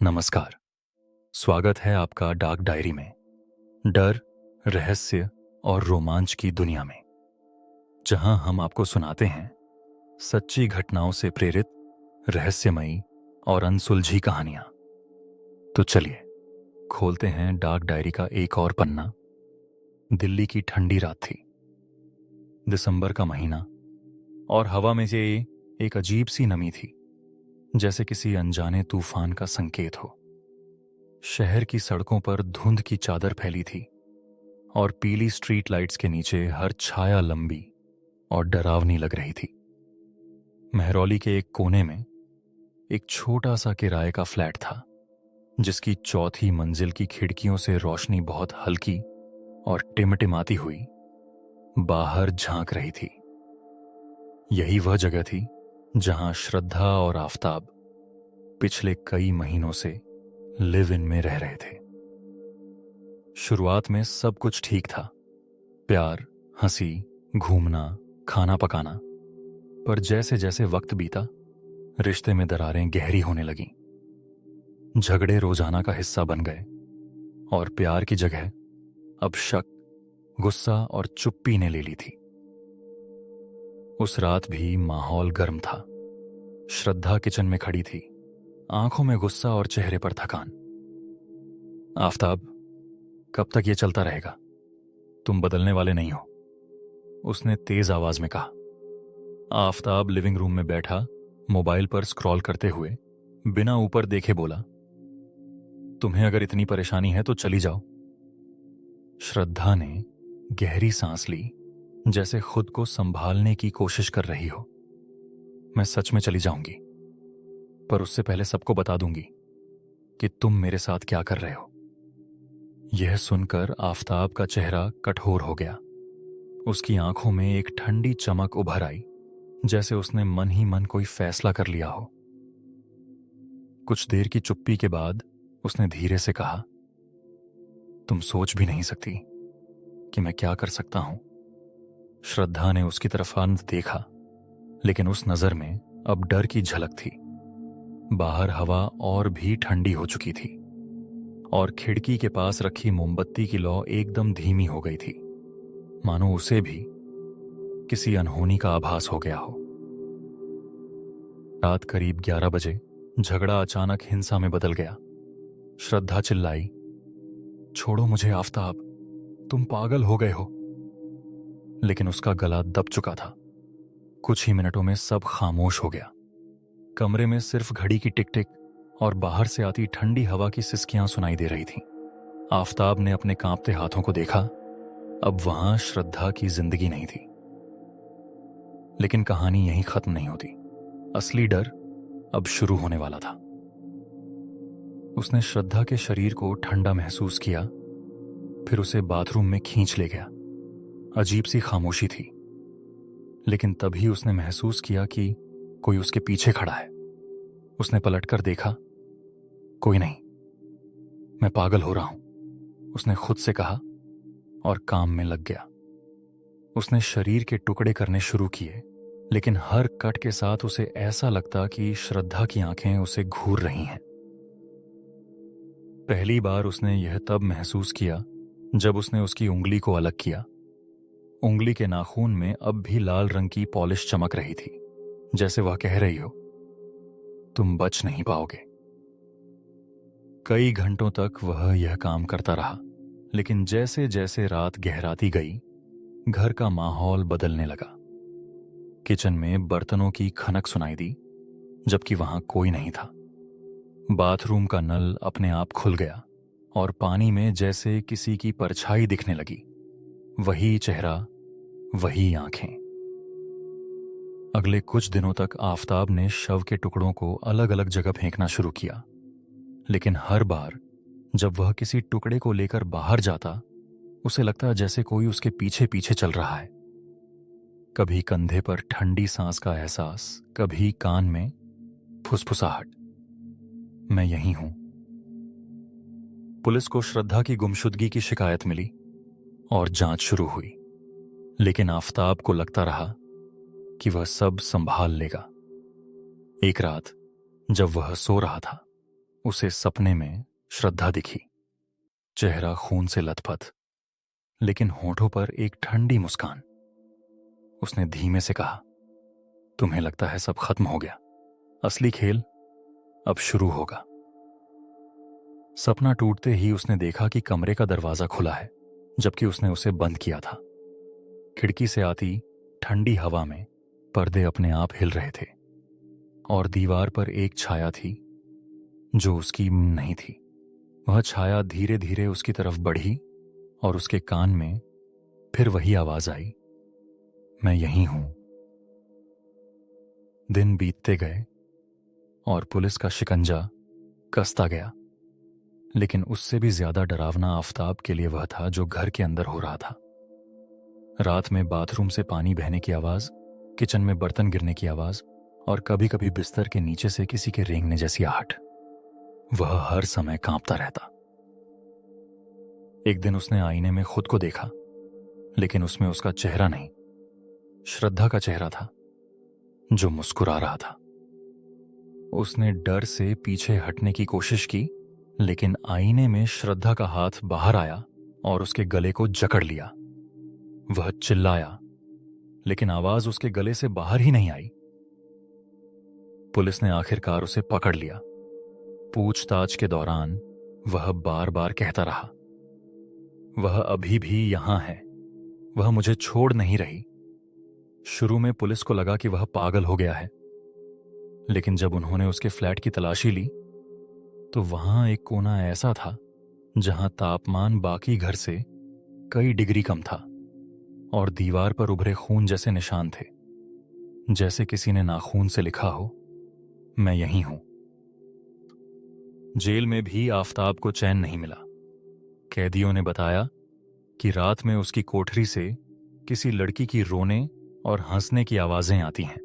नमस्कार। स्वागत है आपका डार्क डायरी में। डर, रहस्य और रोमांच की दुनिया में, जहां हम आपको सुनाते हैं सच्ची घटनाओं से प्रेरित रहस्यमयी और अनसुलझी कहानियां। तो चलिए खोलते हैं डार्क डायरी का एक और पन्ना। दिल्ली की ठंडी रात थी, दिसंबर का महीना, और हवा में से एक अजीब सी नमी थी, जैसे किसी अनजाने तूफान का संकेत हो। शहर की सड़कों पर धुंध की चादर फैली थी और पीली स्ट्रीट लाइट्स के नीचे हर छाया लंबी और डरावनी लग रही थी। मेहरौली के एक कोने में एक छोटा सा किराए का फ्लैट था, जिसकी चौथी मंजिल की खिड़कियों से रोशनी बहुत हल्की और टिमटिमाती हुई बाहर झांक रही थी। यही वह जगह थी जहां श्रद्धा और आफताब पिछले कई महीनों से लिव इन में रह रहे थे। शुरुआत में सब कुछ ठीक था, प्यार, हंसी, घूमना, खाना पकाना। पर जैसे जैसे वक्त बीता, रिश्ते में दरारें गहरी होने लगीं। झगड़े रोजाना का हिस्सा बन गए और प्यार की जगह अब शक, गुस्सा और चुप्पी ने ले ली थी। उस रात भी माहौल गर्म था। श्रद्धा किचन में खड़ी थी, आंखों में गुस्सा और चेहरे पर थकान। आफताब, कब तक ये चलता रहेगा? तुम बदलने वाले नहीं हो, उसने तेज आवाज में कहा। आफताब लिविंग रूम में बैठा मोबाइल पर स्क्रॉल करते हुए बिना ऊपर देखे बोला, तुम्हें अगर इतनी परेशानी है तो चली जाओ। श्रद्धा ने गहरी सांस ली, जैसे खुद को संभालने की कोशिश कर रही हो। मैं सच में चली जाऊंगी, पर उससे पहले सबको बता दूंगी कि तुम मेरे साथ क्या कर रहे हो। यह सुनकर आफताब का चेहरा कठोर हो गया। उसकी आंखों में एक ठंडी चमक उभर आई, जैसे उसने मन ही मन कोई फैसला कर लिया हो। कुछ देर की चुप्पी के बाद उसने धीरे से कहा, तुम सोच भी नहीं सकती कि मैं क्या कर सकता हूं। श्रद्धा ने उसकी तरफ अंत देखा, लेकिन उस नजर में अब डर की झलक थी। बाहर हवा और भी ठंडी हो चुकी थी और खिड़की के पास रखी मोमबत्ती की लौ एकदम धीमी हो गई थी, मानो उसे भी किसी अनहोनी का आभास हो गया हो। रात करीब 11 बजे झगड़ा अचानक हिंसा में बदल गया। श्रद्धा चिल्लाई, छोड़ो मुझे आफताब, तुम पागल हो गए हो। लेकिन उसका गला दब चुका था। कुछ ही मिनटों में सब खामोश हो गया। कमरे में सिर्फ घड़ी की टिक टिक और बाहर से आती ठंडी हवा की सिसकियां सुनाई दे रही थीं। आफताब ने अपने कांपते हाथों को देखा। अब वहां श्रद्धा की जिंदगी नहीं थी। लेकिन कहानी यहीं खत्म नहीं होती। असली डर अब शुरू होने वाला था। उसने श्रद्धा के शरीर को ठंडा महसूस किया, फिर उसे बाथरूम में खींच ले गया। अजीब सी खामोशी थी, लेकिन तभी उसने महसूस किया कि कोई उसके पीछे खड़ा है। उसने पलटकर देखा, कोई नहीं, मैं पागल हो रहा हूं, उसने खुद से कहा और काम में लग गया। उसने शरीर के टुकड़े करने शुरू किए, लेकिन हर कट के साथ उसे ऐसा लगता कि श्रद्धा की आंखें उसे घूर रही हैं। पहली बार उसने यह तब महसूस किया जब उसने उसकी उंगली को अलग किया। उंगली के नाखून में अब भी लाल रंग की पॉलिश चमक रही थी, जैसे वह कह रही हो, तुम बच नहीं पाओगे। कई घंटों तक वह यह काम करता रहा, लेकिन जैसे जैसे रात गहराती गई, घर का माहौल बदलने लगा। किचन में बर्तनों की खनक सुनाई दी, जबकि वहां कोई नहीं था। बाथरूम का नल अपने आप खुल गया और पानी में जैसे किसी की परछाई दिखने लगी। वही चेहरा, वही आंखें। अगले कुछ दिनों तक आफताब ने शव के टुकड़ों को अलग अलग जगह फेंकना शुरू किया, लेकिन हर बार जब वह किसी टुकड़े को लेकर बाहर जाता, उसे लगता जैसे कोई उसके पीछे पीछे चल रहा है। कभी कंधे पर ठंडी सांस का एहसास, कभी कान में फुसफुसाहट, मैं यहीं हूं। पुलिस को श्रद्धा की गुमशुदगी की शिकायत मिली और जांच शुरू हुई, लेकिन आफताब को लगता रहा कि वह सब संभाल लेगा। एक रात जब वह सो रहा था, उसे सपने में श्रद्धा दिखी, चेहरा खून से लथपथ, लेकिन होठों पर एक ठंडी मुस्कान। उसने धीमे से कहा, तुम्हें लगता है सब खत्म हो गया, असली खेल अब शुरू होगा। सपना टूटते ही उसने देखा कि कमरे का दरवाजा खुला है, जबकि उसने उसे बंद किया था। खिड़की से आती ठंडी हवा में पर्दे अपने आप हिल रहे थे और दीवार पर एक छाया थी जो उसकी नहीं थी। वह छाया धीरे धीरे उसकी तरफ बढ़ी और उसके कान में फिर वही आवाज आई, मैं यहीं हूं। दिन बीतते गए और पुलिस का शिकंजा कसता गया, लेकिन उससे भी ज्यादा डरावना आफताब के लिए वह था जो घर के अंदर हो रहा था। रात में बाथरूम से पानी बहने की आवाज, किचन में बर्तन गिरने की आवाज और कभी कभी बिस्तर के नीचे से किसी के रेंगने जैसी आहट। वह हर समय कांपता रहता। एक दिन उसने आईने में खुद को देखा, लेकिन उसमें उसका चेहरा नहीं, श्रद्धा का चेहरा था जो मुस्कुरा रहा था। उसने डर से पीछे हटने की कोशिश की, लेकिन आईने में श्रद्धा का हाथ बाहर आया और उसके गले को जकड़ लिया। वह चिल्लाया, लेकिन आवाज उसके गले से बाहर ही नहीं आई। पुलिस ने आखिरकार उसे पकड़ लिया। पूछताछ के दौरान वह बार बार कहता रहा, वह अभी भी यहां है, वह मुझे छोड़ नहीं रही। शुरू में पुलिस को लगा कि वह पागल हो गया है, लेकिन जब उन्होंने उसके फ्लैट की तलाशी ली तो वहां एक कोना ऐसा था जहां तापमान बाकी घर से कई डिग्री कम था और दीवार पर उभरे खून जैसे निशान थे, जैसे किसी ने नाखून से लिखा हो, मैं यहीं हूं। जेल में भी आफताब को चैन नहीं मिला। कैदियों ने बताया कि रात में उसकी कोठरी से किसी लड़की की रोने और हंसने की आवाजें आती हैं।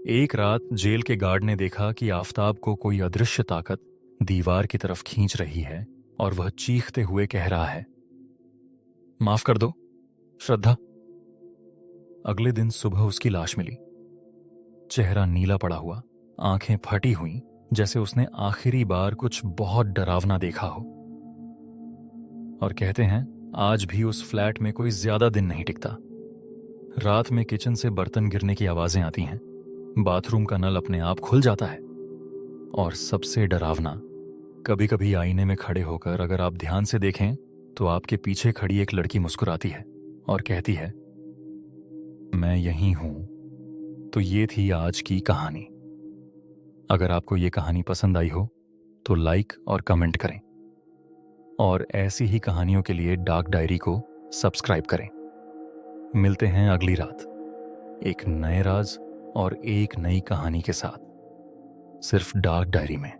एक रात जेल के गार्ड ने देखा कि आफताब को कोई अदृश्य ताकत दीवार की तरफ खींच रही है और वह चीखते हुए कह रहा है, माफ कर दो श्रद्धा। अगले दिन सुबह उसकी लाश मिली, चेहरा नीला पड़ा हुआ, आंखें फटी हुई, जैसे उसने आखिरी बार कुछ बहुत डरावना देखा हो। और कहते हैं आज भी उस फ्लैट में कोई ज्यादा दिन नहीं टिकता। रात में किचन से बर्तन गिरने की आवाजें आती हैं, बाथरूम का नल अपने आप खुल जाता है, और सबसे डरावना, कभी कभी आईने में खड़े होकर अगर आप ध्यान से देखें तो आपके पीछे खड़ी एक लड़की मुस्कुराती है और कहती है, मैं यहीं हूं। तो ये थी आज की कहानी। अगर आपको ये कहानी पसंद आई हो तो लाइक और कमेंट करें, और ऐसी ही कहानियों के लिए डार्क डायरी को सब्सक्राइब करें। मिलते हैं अगली रात एक नए राज और एक नई कहानी के साथ, सिर्फ डार्क डायरी में।